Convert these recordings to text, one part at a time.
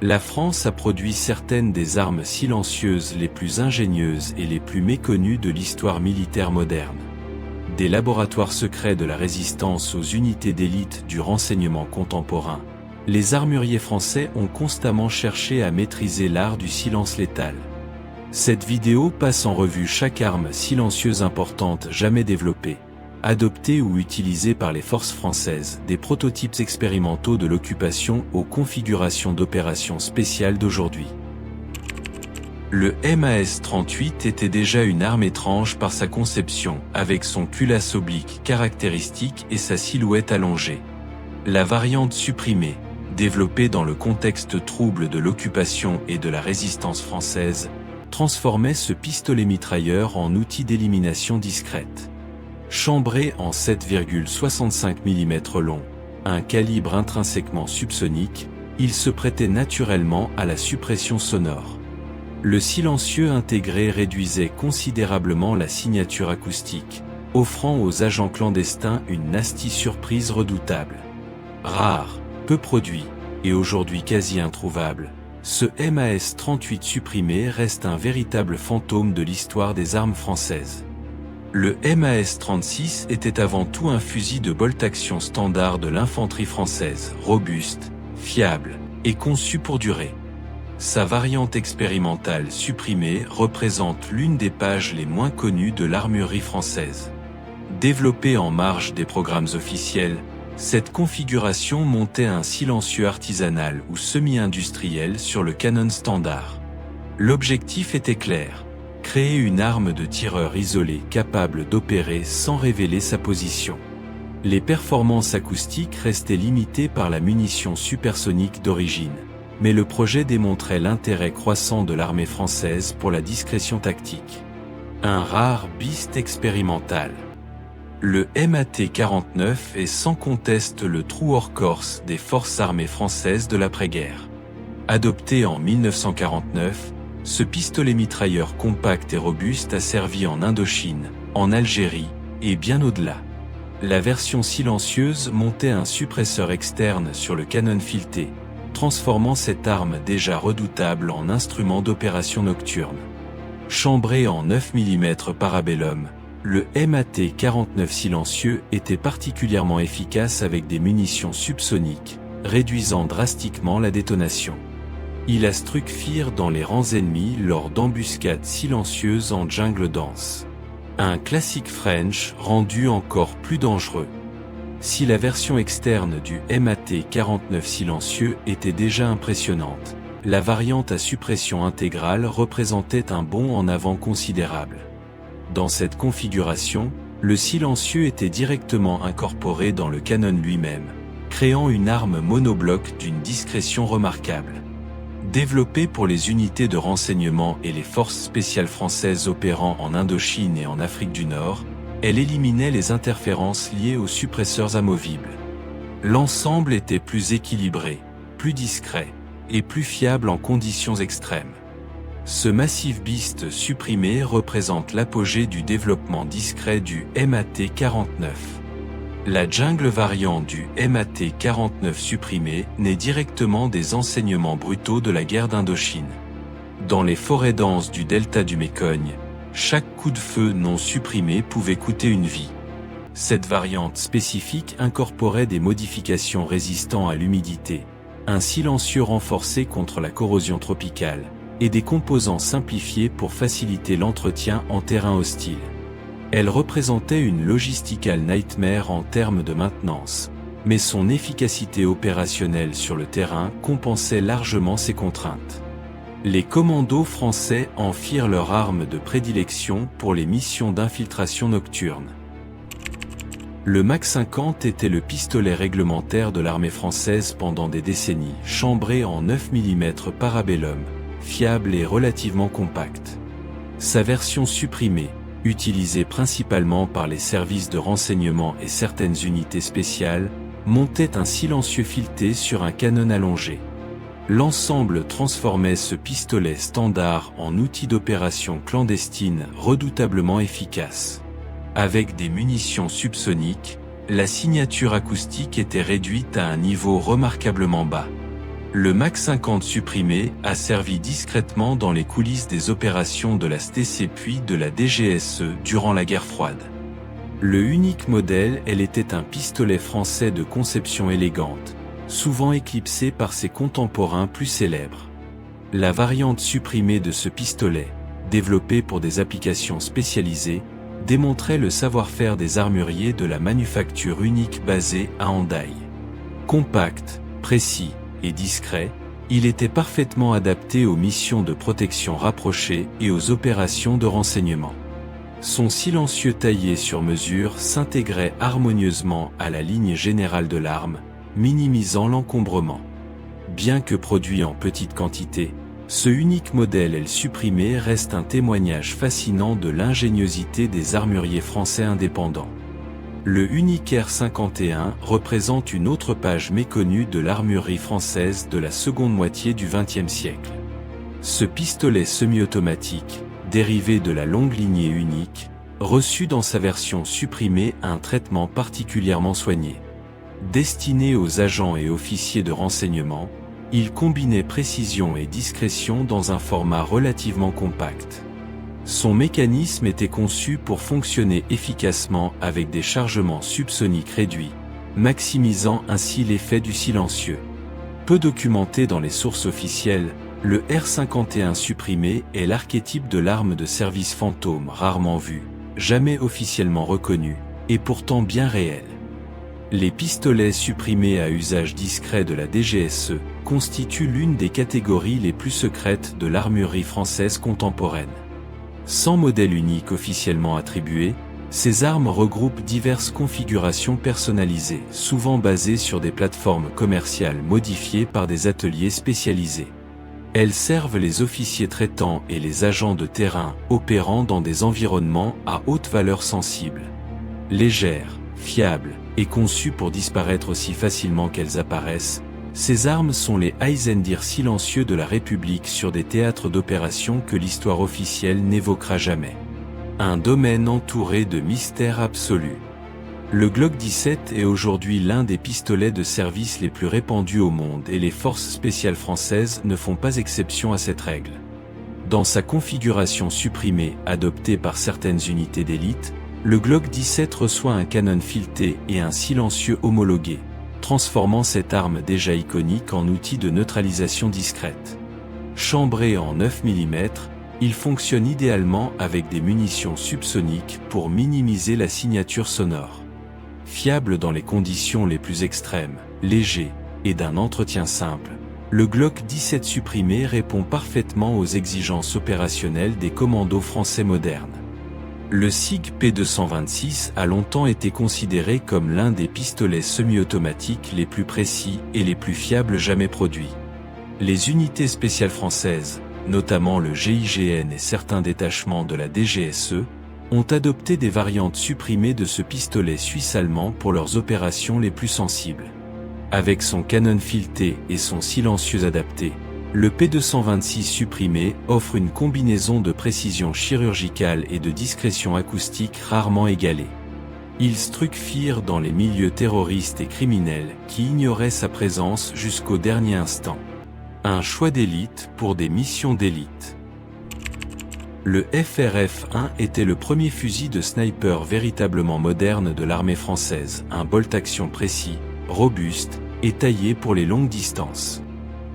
La France a produit certaines des armes silencieuses les plus ingénieuses et les plus méconnues de l'histoire militaire moderne. Des laboratoires secrets de la résistance aux unités d'élite du renseignement contemporain, les armuriers français ont constamment cherché à maîtriser l'art du silence létal. Cette vidéo passe en revue chaque arme silencieuse importante jamais développée, adoptée ou utilisée par les forces françaises, des prototypes expérimentaux de l'occupation aux configurations d'opérations spéciales d'aujourd'hui. Le MAS-38 était déjà une arme étrange par sa conception, avec son culasse oblique caractéristique et sa silhouette allongée. La variante supprimée, développée dans le contexte trouble de l'occupation et de la résistance française, transformait ce pistolet mitrailleur en outil d'élimination discrète. Chambré en 7,65 mm long, un calibre intrinsèquement subsonique, il se prêtait naturellement à la suppression sonore. Le silencieux intégré réduisait considérablement la signature acoustique, offrant aux agents clandestins une nasty surprise redoutable. Rare, peu produit, et aujourd'hui quasi introuvable, ce MAS-38 supprimé reste un véritable fantôme de l'histoire des armes françaises. Le MAS-36 était avant tout un fusil de bolt-action standard de l'infanterie française, robuste, fiable, et conçu pour durer. Sa variante expérimentale supprimée représente l'une des pages les moins connues de l'armurerie française. Développée en marge des programmes officiels, cette configuration montait un silencieux artisanal ou semi-industriel sur le canon standard. L'objectif était clair: créer une arme de tireur isolée capable d'opérer sans révéler sa position. Les performances acoustiques restaient limitées par la munition supersonique d'origine, mais le projet démontrait l'intérêt croissant de l'armée française pour la discrétion tactique. Un rare beast expérimental. Le MAT-49 est sans conteste le true workhorse des forces armées françaises de l'après-guerre. Adopté en 1949, ce pistolet mitrailleur compact et robuste a servi en Indochine, en Algérie, et bien au-delà. La version silencieuse montait un suppresseur externe sur le canon fileté, transformant cette arme déjà redoutable en instrument d'opération nocturne. Chambré en 9 mm Parabellum, le MAT-49 silencieux était particulièrement efficace avec des munitions subsoniques, réduisant drastiquement la détonation. Il a strucfire dans les rangs ennemis lors d'embuscades silencieuses en jungle dense. Un classique French rendu encore plus dangereux. Si la version externe du MAT-49 silencieux était déjà impressionnante, la variante à suppression intégrale représentait un bond en avant considérable. Dans cette configuration, le silencieux était directement incorporé dans le canon lui-même, créant une arme monobloc d'une discrétion remarquable. Développée pour les unités de renseignement et les forces spéciales françaises opérant en Indochine et en Afrique du Nord, elle éliminait les interférences liées aux suppresseurs amovibles. L'ensemble était plus équilibré, plus discret, et plus fiable en conditions extrêmes. Ce massif beast supprimé représente l'apogée du développement discret du MAT-49. La jungle variante du MAT-49 supprimé naît directement des enseignements brutaux de la guerre d'Indochine. Dans les forêts denses du delta du Mécogne, chaque coup de feu non supprimé pouvait coûter une vie. Cette variante spécifique incorporait des modifications résistant à l'humidité, un silencieux renforcé contre la corrosion tropicale, et des composants simplifiés pour faciliter l'entretien en terrain hostile. Elle représentait une logistical nightmare en termes de maintenance, mais son efficacité opérationnelle sur le terrain compensait largement ces contraintes. Les commandos français en firent leur arme de prédilection pour les missions d'infiltration nocturne. Le MAC 50 était le pistolet réglementaire de l'armée française pendant des décennies, chambré en 9 mm Parabellum, fiable et relativement compact. Sa version supprimée, utilisée principalement par les services de renseignement et certaines unités spéciales, montait un silencieux fileté sur un canon allongé. L'ensemble transformait ce pistolet standard en outil d'opération clandestine redoutablement efficace. Avec des munitions subsoniques, la signature acoustique était réduite à un niveau remarquablement bas. Le Mach 50 supprimé a servi discrètement dans les coulisses des opérations de la STC puis de la DGSE durant la guerre froide. Le unique modèle, elle était un pistolet français de conception élégante, souvent éclipsé par ses contemporains plus célèbres. La variante supprimée de ce pistolet, développée pour des applications spécialisées, démontrait le savoir-faire des armuriers de la manufacture unique basée à Hendaye. Compact, précis et discret, il était parfaitement adapté aux missions de protection rapprochée et aux opérations de renseignement. Son silencieux taillé sur mesure s'intégrait harmonieusement à la ligne générale de l'arme, minimisant l'encombrement. Bien que produit en petite quantité, ce unique modèle L supprimé reste un témoignage fascinant de l'ingéniosité des armuriers français indépendants. Le unique R51 représente une autre page méconnue de l'armurerie française de la seconde moitié du XXe siècle. Ce pistolet semi-automatique, dérivé de la longue lignée unique, reçut dans sa version supprimée un traitement particulièrement soigné. Destiné aux agents et officiers de renseignement, il combinait précision et discrétion dans un format relativement compact. Son mécanisme était conçu pour fonctionner efficacement avec des chargements subsoniques réduits, maximisant ainsi l'effet du silencieux. Peu documenté dans les sources officielles, le R51 supprimé est l'archétype de l'arme de service fantôme rarement vue, jamais officiellement reconnue, et pourtant bien réelle. Les pistolets supprimés à usage discret de la DGSE constituent l'une des catégories les plus secrètes de l'armurerie française contemporaine. Sans modèle unique officiellement attribué, ces armes regroupent diverses configurations personnalisées, souvent basées sur des plateformes commerciales modifiées par des ateliers spécialisés. Elles servent les officiers traitants et les agents de terrain opérant dans des environnements à haute valeur sensible. Légères, fiables et conçues pour disparaître aussi facilement qu'elles apparaissent, ces armes sont les Heisendir silencieux de la République sur des théâtres d'opérations que l'histoire officielle n'évoquera jamais. Un domaine entouré de mystères absolus. Le Glock 17 est aujourd'hui l'un des pistolets de service les plus répandus au monde et les forces spéciales françaises ne font pas exception à cette règle. Dans sa configuration supprimée adoptée par certaines unités d'élite, le Glock 17 reçoit un canon fileté et un silencieux homologué, transformant cette arme déjà iconique en outil de neutralisation discrète. Chambré en 9 mm, il fonctionne idéalement avec des munitions subsoniques pour minimiser la signature sonore. Fiable dans les conditions les plus extrêmes, léger et d'un entretien simple, le Glock 17 supprimé répond parfaitement aux exigences opérationnelles des commandos français modernes. Le SIG P226 a longtemps été considéré comme l'un des pistolets semi-automatiques les plus précis et les plus fiables jamais produits. Les unités spéciales françaises, notamment le GIGN et certains détachements de la DGSE, ont adopté des variantes supprimées de ce pistolet suisse-allemand pour leurs opérations les plus sensibles. Avec son canon fileté et son silencieux adapté, le P226 supprimé offre une combinaison de précision chirurgicale et de discrétion acoustique rarement égalée. Il structure dans les milieux terroristes et criminels qui ignoraient sa présence jusqu'au dernier instant. Un choix d'élite pour des missions d'élite. Le FRF-1 était le premier fusil de sniper véritablement moderne de l'armée française, un bolt-action précis, robuste et taillé pour les longues distances.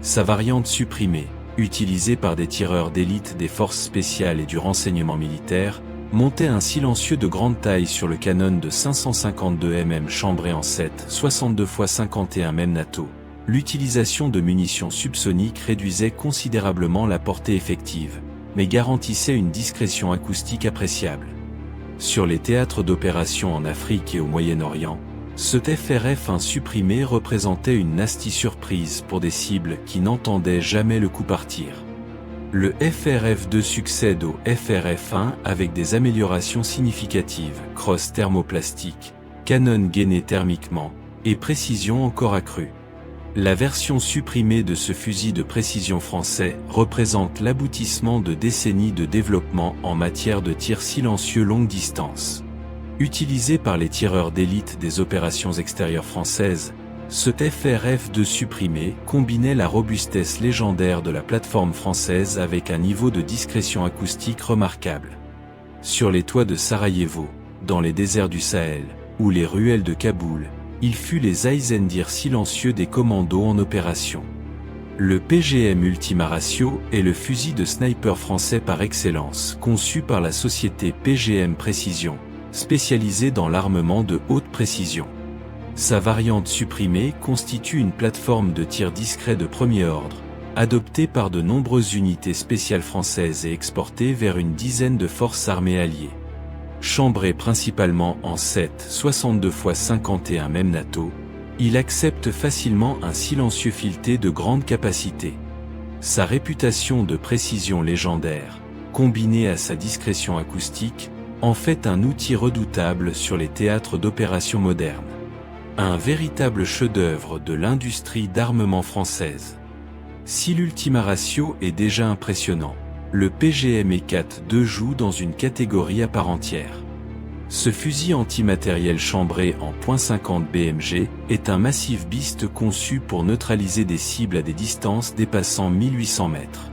Sa variante supprimée, utilisée par des tireurs d'élite des forces spéciales et du renseignement militaire, montait un silencieux de grande taille sur le canon de 552 mm chambré en 7, 62 x 51 mm NATO. L'utilisation de munitions subsoniques réduisait considérablement la portée effective, mais garantissait une discrétion acoustique appréciable. Sur les théâtres d'opération en Afrique et au Moyen-Orient, ce FRF-1 supprimé représentait une nasty surprise pour des cibles qui n'entendaient jamais le coup partir. Le FRF-2 succède au FRF-1 avec des améliorations significatives, crosse thermoplastique, canon gainé thermiquement, et précision encore accrue. La version supprimée de ce fusil de précision français représente l'aboutissement de décennies de développement en matière de tir silencieux longue distance. Utilisé par les tireurs d'élite des opérations extérieures françaises, Ce FRF2 supprimé combinait la robustesse légendaire de la plateforme française avec un niveau de discrétion acoustique remarquable. Sur les toits de Sarajevo, dans les déserts du Sahel, ou les ruelles de Kaboul, il fut les Eisendir silencieux des commandos en opération. Le PGM Ultima Ratio est le fusil de sniper français par excellence, conçu par la société PGM Précision, spécialisée dans l'armement de haute précision. Sa variante supprimée constitue une plateforme de tir discret de premier ordre, adoptée par de nombreuses unités spéciales françaises et exportée vers une dizaine de forces armées alliées. Chambré principalement en 7,62 x 51 même NATO, il accepte facilement un silencieux fileté de grande capacité. Sa réputation de précision légendaire, combinée à sa discrétion acoustique, en fait un outil redoutable sur les théâtres d'opérations modernes. Un véritable chef-d'œuvre de l'industrie d'armement française. Si l'Ultima Ratio est déjà impressionnant, le PGM E4-2 joue dans une catégorie à part entière. Ce fusil antimatériel chambré en .50 BMG est un massif Beast conçu pour neutraliser des cibles à des distances dépassant 1800 mètres.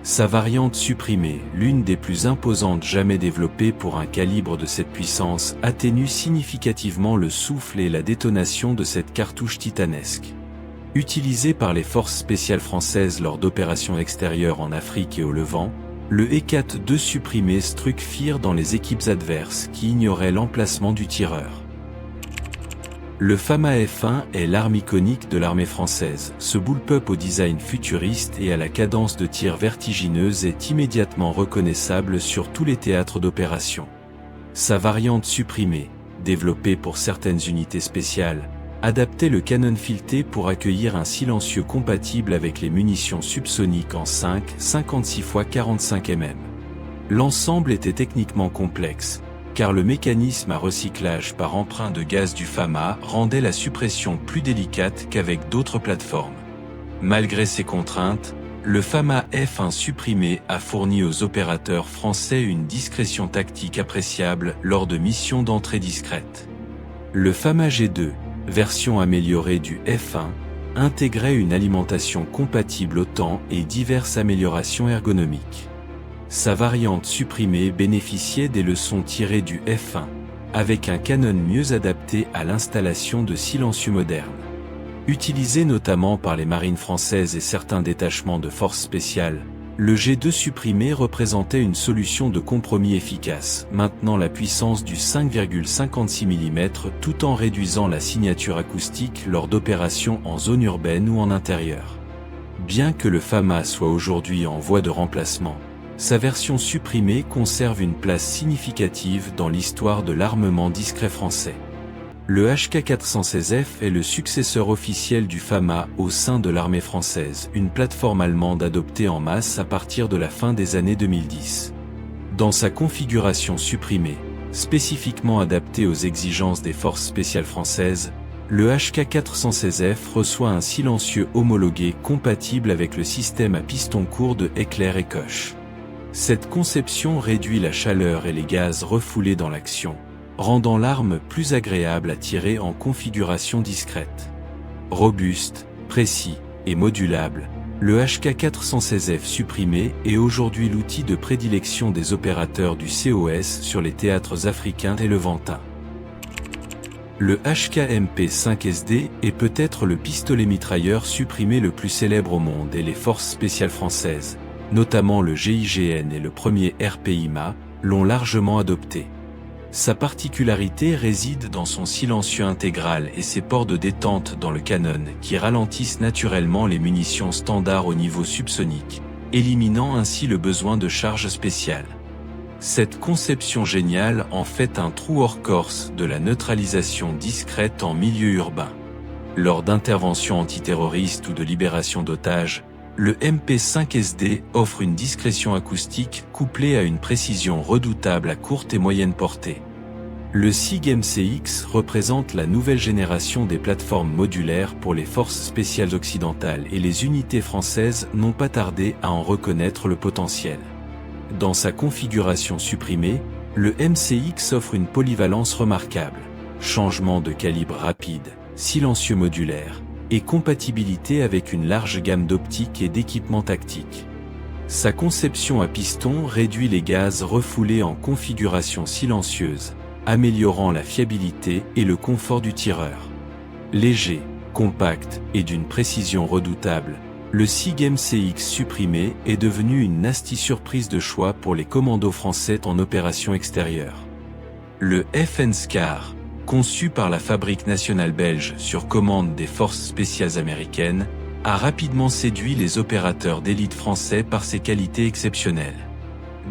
Sa variante supprimée, l'une des plus imposantes jamais développées pour un calibre de cette puissance, atténue significativement le souffle et la détonation de cette cartouche titanesque. Utilisé par les forces spéciales françaises lors d'opérations extérieures en Afrique et au Levant, le E4-2 supprimé struck fear dans les équipes adverses qui ignoraient l'emplacement du tireur. Le Fama F1 est l'arme iconique de l'armée française. Ce bullpup au design futuriste et à la cadence de tir vertigineuse est immédiatement reconnaissable sur tous les théâtres d'opération. Sa variante supprimée, développée pour certaines unités spéciales, adaptait le canon fileté pour accueillir un silencieux compatible avec les munitions subsoniques en 5,56 x 45 mm. L'ensemble était techniquement complexe, car le mécanisme à recyclage par emprunt de gaz du Fama rendait la suppression plus délicate qu'avec d'autres plateformes. Malgré ces contraintes, le Fama F1 supprimé a fourni aux opérateurs français une discrétion tactique appréciable lors de missions d'entrée discrète. Le Fama G2, version améliorée du F1, intégrait une alimentation compatible au temps et diverses améliorations ergonomiques. Sa variante supprimée bénéficiait des leçons tirées du F1, avec un canon mieux adapté à l'installation de silencieux modernes. Utilisé notamment par les marines françaises et certains détachements de forces spéciales, le G2 supprimé représentait une solution de compromis efficace, maintenant la puissance du 5,56 mm tout en réduisant la signature acoustique lors d'opérations en zone urbaine ou en intérieur. Bien que le Fama soit aujourd'hui en voie de remplacement, sa version supprimée conserve une place significative dans l'histoire de l'armement discret français. Le HK416F est le successeur officiel du Fama au sein de l'armée française, une plateforme allemande adoptée en masse à partir de la fin des années 2010. Dans sa configuration supprimée, spécifiquement adaptée aux exigences des forces spéciales françaises, le HK416F reçoit un silencieux homologué compatible avec le système à piston court de Heckler & Koch. Cette conception réduit la chaleur et les gaz refoulés dans l'action, rendant l'arme plus agréable à tirer en configuration discrète. Robuste, précis et modulable, le HK416F supprimé est aujourd'hui l'outil de prédilection des opérateurs du COS sur les théâtres africains et levantins. Le HK-MP5SD est peut-être le pistolet mitrailleur supprimé le plus célèbre au monde et les forces spéciales françaises, notamment le GIGN et le premier RPIMA, l'ont largement adopté. Sa particularité réside dans son silencieux intégral et ses ports de détente dans le canon qui ralentissent naturellement les munitions standards au niveau subsonique, éliminant ainsi le besoin de charge spéciale. Cette conception géniale en fait un true workhorse de la neutralisation discrète en milieu urbain. Lors d'interventions antiterroristes ou de libération d'otages, le MP5SD offre une discrétion acoustique couplée à une précision redoutable à courte et moyenne portée. Le SIG MCX représente la nouvelle génération des plateformes modulaires pour les forces spéciales occidentales et les unités françaises n'ont pas tardé à en reconnaître le potentiel. Dans sa configuration supprimée, le MCX offre une polyvalence remarquable, changement de calibre rapide, silencieux modulaire, et compatibilité avec une large gamme d'optiques et d'équipements tactiques. Sa conception à piston réduit les gaz refoulés en configuration silencieuse, améliorant la fiabilité et le confort du tireur. Léger, compact et d'une précision redoutable, le SIG MCX supprimé est devenu une nasty surprise de choix pour les commandos français en opération extérieure. Le FN SCAR, conçu par la Fabrique nationale belge sur commande des forces spéciales américaines, a rapidement séduit les opérateurs d'élite français par ses qualités exceptionnelles.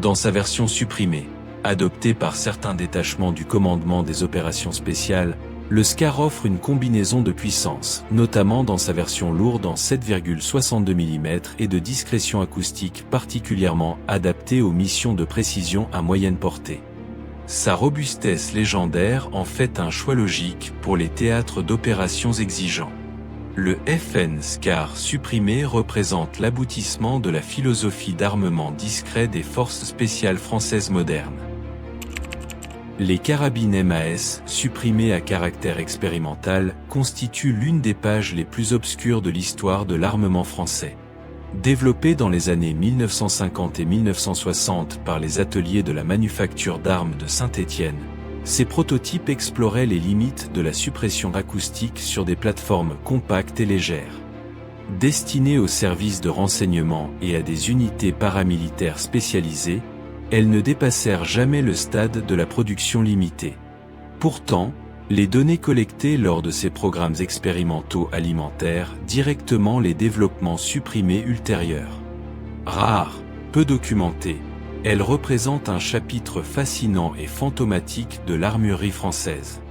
Dans sa version supprimée, adoptée par certains détachements du commandement des opérations spéciales, le SCAR offre une combinaison de puissance, notamment dans sa version lourde en 7,62 mm et de discrétion acoustique particulièrement adaptée aux missions de précision à moyenne portée. Sa robustesse légendaire en fait un choix logique pour les théâtres d'opérations exigeants. Le FN SCAR supprimé représente l'aboutissement de la philosophie d'armement discret des forces spéciales françaises modernes. Les carabines MAS, supprimées à caractère expérimental, constituent l'une des pages les plus obscures de l'histoire de l'armement français. Développées dans les années 1950 et 1960 par les ateliers de la manufacture d'armes de Saint-Étienne, ces prototypes exploraient les limites de la suppression acoustique sur des plateformes compactes et légères. Destinées aux services de renseignement et à des unités paramilitaires spécialisées, elles ne dépassèrent jamais le stade de la production limitée. Pourtant, les données collectées lors de ces programmes expérimentaux alimentaires directement les développements supprimés ultérieurs. Rares, peu documentés, elles représentent un chapitre fascinant et fantomatique de l'armurerie française.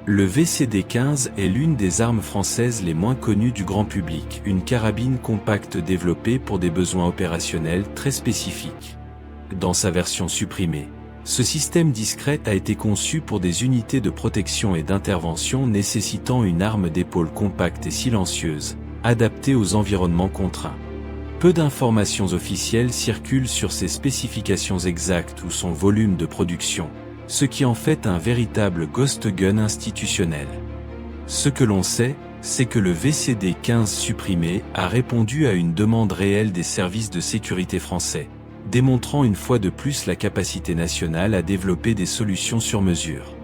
Le VCD-15 est l'une des armes françaises les moins connues du grand public, une carabine compacte développée pour des besoins opérationnels très spécifiques. Dans sa version supprimée, ce système discret a été conçu pour des unités de protection et d'intervention nécessitant une arme d'épaule compacte et silencieuse, adaptée aux environnements contraints. Peu d'informations officielles circulent sur ses spécifications exactes ou son volume de production, ce qui en fait un véritable ghost gun institutionnel. Ce que l'on sait, c'est que le VCD-15 supprimé a répondu à une demande réelle des services de sécurité français, démontrant une fois de plus la capacité nationale à développer des solutions sur mesure.